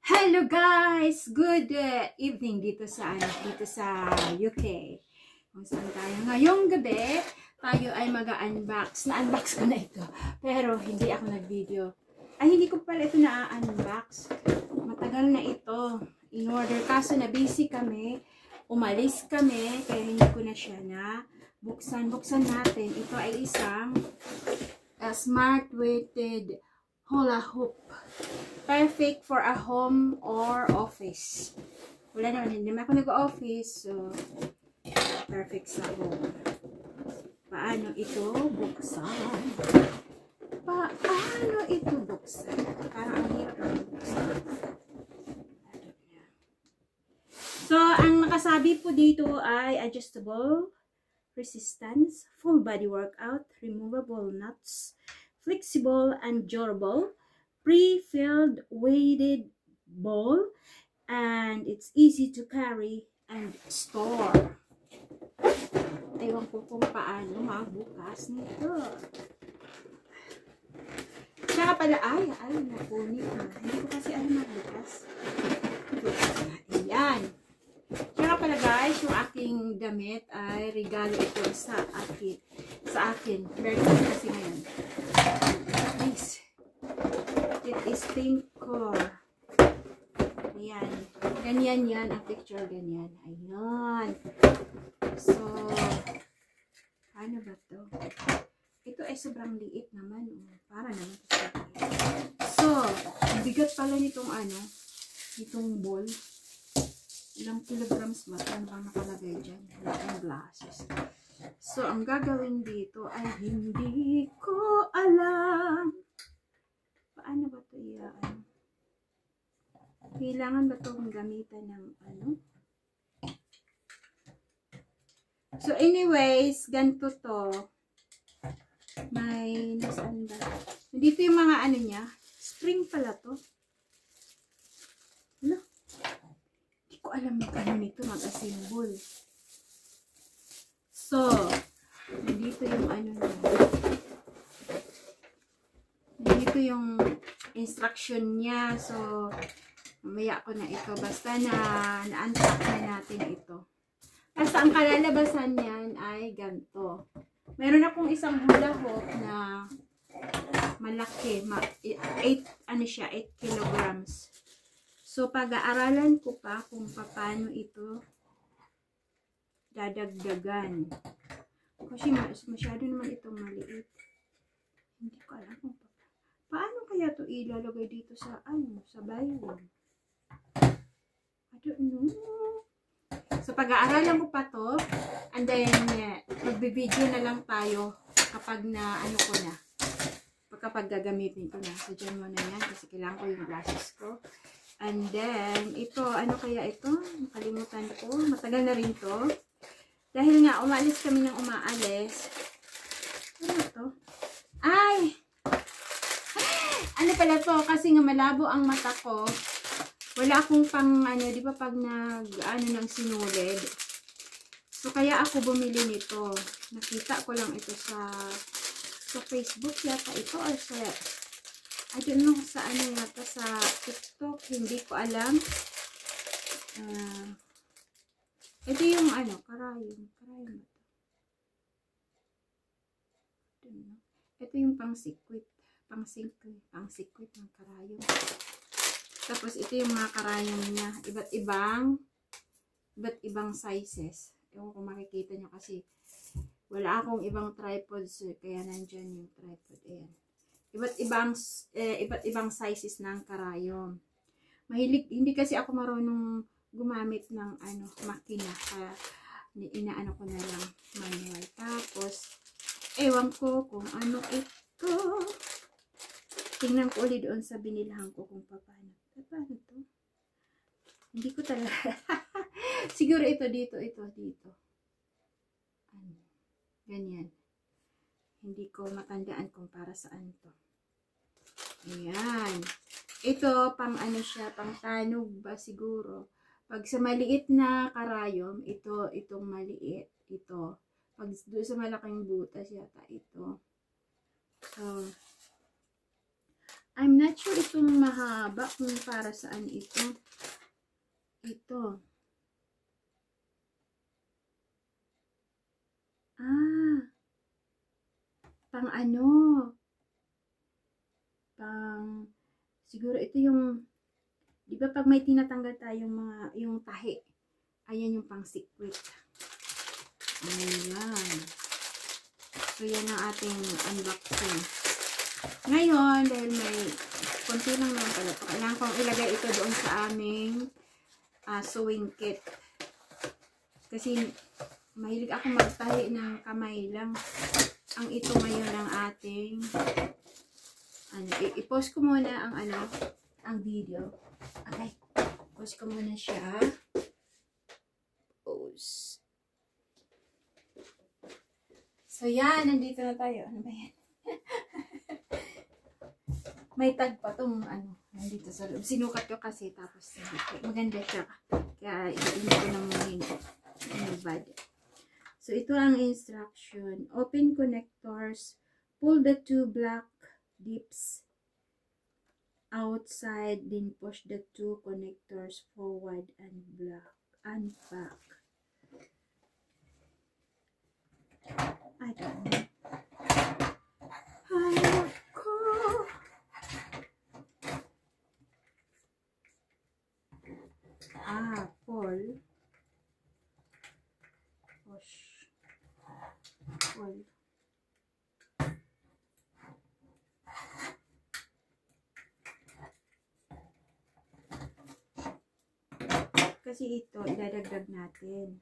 Hello guys! Good evening dito sa UK. Kung saan tayo ngayong gabi, tayo ay mag-unbox. Na-unbox ko na ito. Pero hindi ako nag-video. Ay, hindi ko pala ito na-unbox. Matagal na ito. In order. Kaso na busy kami. Umalis kami. Kaya hindi ko na siya na buksan. Buksan natin. Ito ay isang smart weighted hula hoop. Perfect for a home or office. Wala naman, hindi naman ako nag-office. So, perfect sa home. Paano ito buksan? Paano ito buksan? Parang ang hirap ang buksan. So, ang nakasabi po dito ay adjustable, resistance, full body workout, removable nuts, flexible and durable, pre-filled weighted ball, and it's easy to carry and store. Ewan ko kung paano magbukas nito. Tsaka pala, ay, napunit na. Hindi ko kasi magbukas. Bukas natin yan. Tsaka pala guys, yung aking damit ay regalo ito sa akin. Birthday kasi ngayon. Nice. It is pink color. Ayan. Ganyan yan. Ang picture ganyan. Ayan. So, ano ba to? Ito ay sobrang liit naman. Para naman ito sa liit. So, bigat pala nitong itong ball. Ilang kilograms ba? Ano bang nakalagay dyan? Wala glasses. So, ang gagawin dito ay hindi ko alam. Paano ba ito iyaan? Kailangan ba itong gamitan ng So, anyways, ganito to. May, nasaan ba? Dito yung mga niya. Spring pala to. Ano? Hindi ko alam nito mag-assemble. So, dito yung niya. Dito yung instruction niya. So, mamaya ko na ito. Basta na-unpack na natin ito. Basta ang kalalabasan niyan ay ganito. Meron akong isang hula hoop na malaki. 8 kilograms. So, pag-aaralan ko pa kung paano ito dadagdagan. Kasi masyado naman itong maliit. Hindi ko alam kung paano kaya ito ilalagay dito sa sa bayo. I don't know. So, pag-aaralan ko pa to, and then, magbe-video na lang tayo kapag kapag gagamitin ko na. So, dyan mo na yan kasi kailangan ko yung glasses ko. And then, ito, ano kaya ito? Nakalimutan ko. Matagal na rin to. Dahil nga, umalis kami ng umaalis. Ano to? Ay! Ano pala to? Kasi nga malabo ang mata ko. Wala akong pang, di ba pag ng sinulid. So, kaya ako bumili nito. Nakita ko lang ito sa Facebook yata ito or sa, I don't know, sa yata sa TikTok. Hindi ko alam. Ito yung karayom. Karayom ito. Ito yung pang-sikwit. Pang-sikwit ng karayom. Tapos, ito yung mga karayom niya. Iba't ibang sizes. Ewan kung makikita nyo kasi wala akong ibang tripods. Kaya nandyan yung tripod. Ayan. Iba't ibang sizes ng karayom. Hindi kasi ako marunong gumamit ng makina. Kaya, inaano ko na lang manual. Tapos, ewan ko kung ano ito. Tingnan ko ulit doon sa binilhan ko kung paano. Paano to? Hindi ko talaga. Siguro ito dito. Ganyan. Hindi ko matandaan kung para saan to. Ayan. Ito, pang pang tanog ba siguro. Pag sa maliit na karayom, itong maliit. Ito. Pag doon sa malaking butas yata ito. So, I'm not sure itong mahaba kung para saan ito. Ito. Pang ano? Siguro ito yung, di ba pag may tinatanggal tayong yung tahi, ayan yung pang secret. Ayan. So, yan ang ating unboxing. Ngayon, dahil may konti lang naman pala, kailangan kong ilagay ito doon sa aming sewing kit. Kasi, mahilig ako magtahi ng kamay lang. Ang ito ngayon ang ating, i-post ko muna ang video. Okay. Post ko muna siya. Post. So, yan. Nandito na tayo. Ano ba yan? May tag pa itong nandito sa loob. Sinukat ko kasi tapos maganda siya. Kaya hindi ko na muna yung bad. So, ito ang instruction. Open connectors. Pull the two black dips outside. Then push the two connectors forward and back. I don't know. Pull. Push. Pull. Kasi ito, idadagdag natin.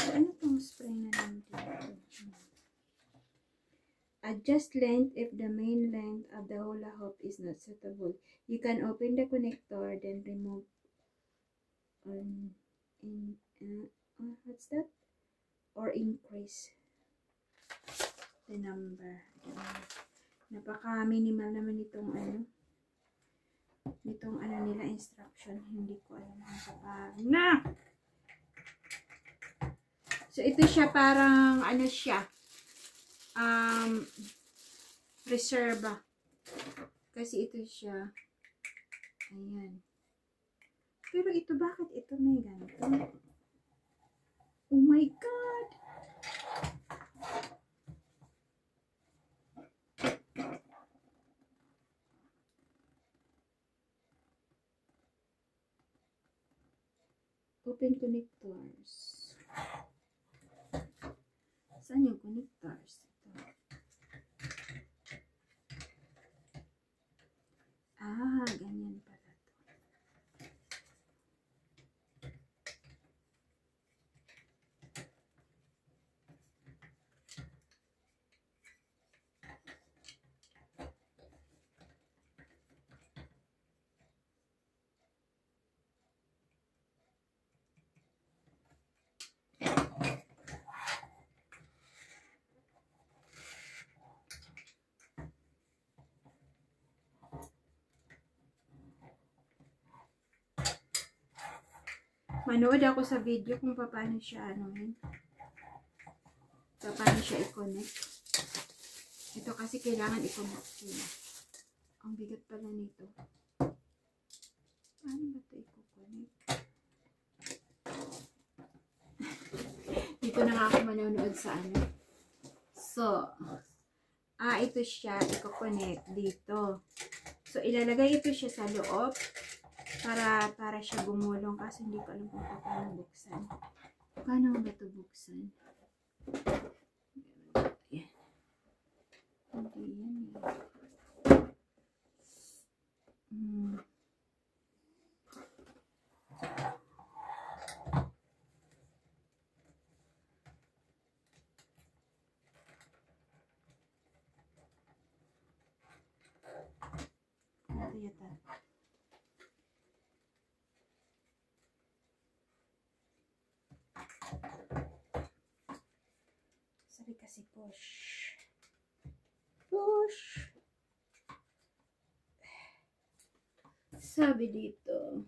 Ano itong spray na lang dito? Adjust length if the main length of the hula hoop is not suitable. You can open the connector, then remove what's that? Or increase the number. Napaka-minimal naman itong nila instruction. Hindi ko alam kung paano. So, ito siya parang, reserva. Kasi ito siya. Ayan. Pero ito, bakit ito may ganito? Oh my God! Open connectors. Saan yung connectors? Ito. Ganyan pala to. Manood ako sa video kung paano siya paano siya i-connect. Ito kasi kailangan i-connect siya. Ang bigat pala nito. Paano ba ito i-connect? Dito na nga ako manonood sa So, ito siya, i-connect dito. So, ilalagay ito siya sa loob para siya gumulong kasi hindi ko alam kung paano buksan. Paano ba ito buksan? Yan. Hindi yan Ito yata. Sabi kasi push. So, sabi dito?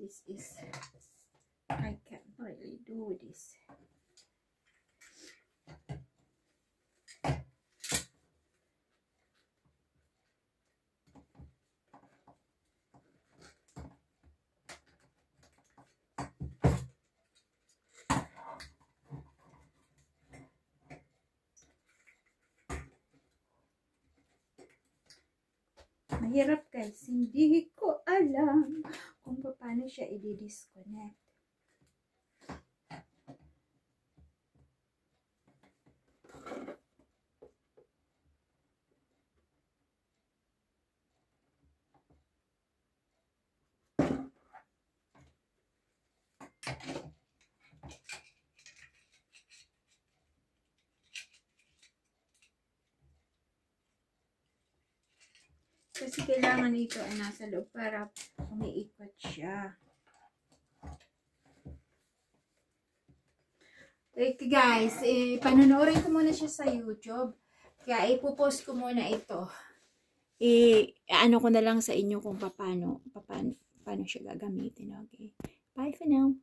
This is, I can't really do this. Mahirap guys, hindi ko alam kung paano siya i-disconnect. Kasi kailangan ito ay nasa loob para umiikot siya. Okay guys, panonoorin ko muna siya sa YouTube. Kaya ipopost ko muna ito. Ano ko na lang sa inyo kung paano siya gagamitin. Okay. Bye for now.